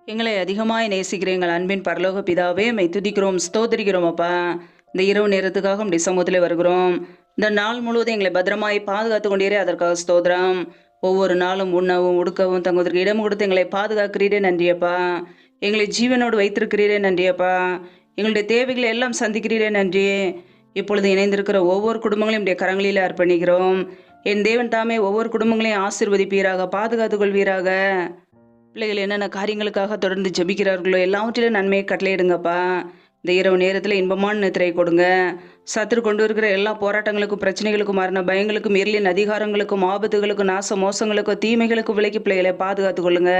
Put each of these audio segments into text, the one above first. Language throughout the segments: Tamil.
எங்களை அதிகமாய் நேசிக்கிற எங்கள் அன்பின் பரலோக பிதாவே, மை துதிக்கிறோம், ஸ்தோத்திரிக்கிறோம் அப்பா. இந்த இரவு நேரத்துக்காக உடைய சமூகத்தில் வருகிறோம். இந்த நாள் முழுவதும் எங்களை பத்திரமாய் பாதுகாத்து கொண்டீரே, அதற்காக ஸ்தோத்திரம். ஒவ்வொரு நாளும் உண்ணவும் உடுக்கவும் தங்குவதற்கு இடம் கொடுத்து எங்களை பாதுகாக்கிறீரே, நன்றியப்பா. எங்களை ஜீவனோடு வைத்திருக்கிறீரே, நன்றியப்பா. எங்களுடைய தேவைகளை எல்லாம் சந்திக்கிறீரே, நன்றி. இப்பொழுது இணைந்திருக்கிற ஒவ்வொரு குடும்பங்களையும் உடைய கரங்களில் அர்ப்பணிக்கிறோம். என் தேவன் தாமே ஒவ்வொரு குடும்பங்களையும் ஆசீர்வதிப்பீராக, பாதுகாத்துக் கொள்வீராக. பிள்ளைகள் என்னென்ன காரியங்களுக்காக தொடர்ந்து ஜெபிக்கிறார்களோ எல்லாவற்றிலும் நன்மையை கட்டளையிடுங்கப்பா. இந்த இரவு நேரத்தில் இன்பமான நித்திரை கொடுங்க. சத்துரு கொண்டு இருக்கிற எல்லா போராட்டங்களுக்கும், பிரச்சனைகளுக்கும், மரண பயங்களுக்கும், இருளின் அதிகாரங்களுக்கும், ஆபத்துகளுக்கும், நாச மோசங்களுக்கும், தீமைகளுக்கும் விலக்கி பிள்ளைகளை பாதுகாத்து கொள்ளுங்க.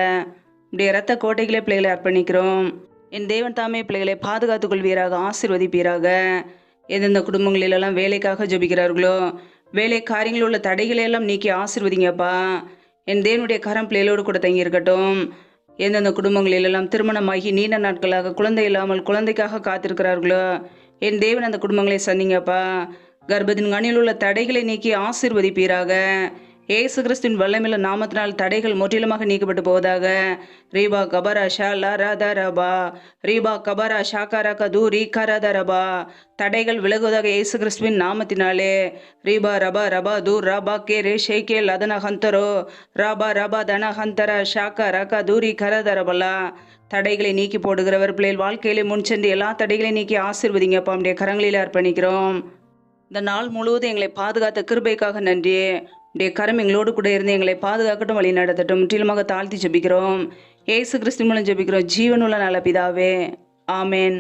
இப்படி இரத்த கோட்டைகளே பிள்ளைகளை அர்ப்பணிக்கிறோம். என் தேவன் தாமே பிள்ளைகளை பாதுகாத்துக் கொள்வீராக, ஆசீர்வதிப்பீராக. எந்தெந்த குடும்பங்களிலெல்லாம் வேலைக்காக ஜெபிக்கிறார்களோ வேலை காரியங்களில் உள்ள தடைகளை எல்லாம் நீக்கி ஆசீர்வதிங்கப்பா. என் தேவனுடைய கரம் பிள்ளைகளோடு கூட தங்கி இருக்கட்டும். எந்தெந்த குடும்பங்களிலெல்லாம் திருமணமாகி நீண்ட நாட்களாக குழந்தை இல்லாமல் குழந்தைக்காக காத்திருக்கிறார்களோ என் தேவன் அந்த குடும்பங்களை சந்திங்கப்பா. கர்ப்பத்தின் கண்ணில் உள்ள தடைகளை நீக்கி ஆசீர்வதிப்பீராக. ஏசு கிறிஸ்துவின் வல்லமையுள்ள நாமத்தினால் தடைகள் முற்றிலுமாக நீக்கப்பட்டு போவதாக. ரீபா கபரா ஷா லா ராதா ரபா, ரீபா கபரா ஷாகாரா கதூ ரீ கராதா ரபா. தடைகள் விலகுவதாக இயேசு கிறிஸ்துவின் நாமத்தினாலே. ரீபா ரபா ரபா தூர் ரபா கே ரே ஷேகே லதன ஹந்தரோ ரபா ரபா தன ஹந்தரா ஷாக்கா ரகா தூரி கரதரபலா. தடைகளை நீக்கி போடுகிறவர் பிள்ளைகள் வாழ்க்கையிலே முன் சென்று எல்லா தடைகளையும் நீக்கி ஆசீர்வதிங்கப்பா. நம்முடைய கரங்களில் அர்ப்பணிக்கிறோம். இந்த நாள் முழுவதும் எங்களை பாதுகாத்த கிருபைக்காக நன்றி. உடைய கரம் எங்களோடு கூட இருந்து எங்களை பாதுகாக்கட்டும், வழி நடத்தட்டும். முற்றிலுமாக தாழ்த்தி ஜெபிக்கிறோம். ஏசு கிறிஸ்து மூலம் ஜெபிக்கிறோம், ஜீவனுள்ள நல்ல பிதாவே. ஆமேன்.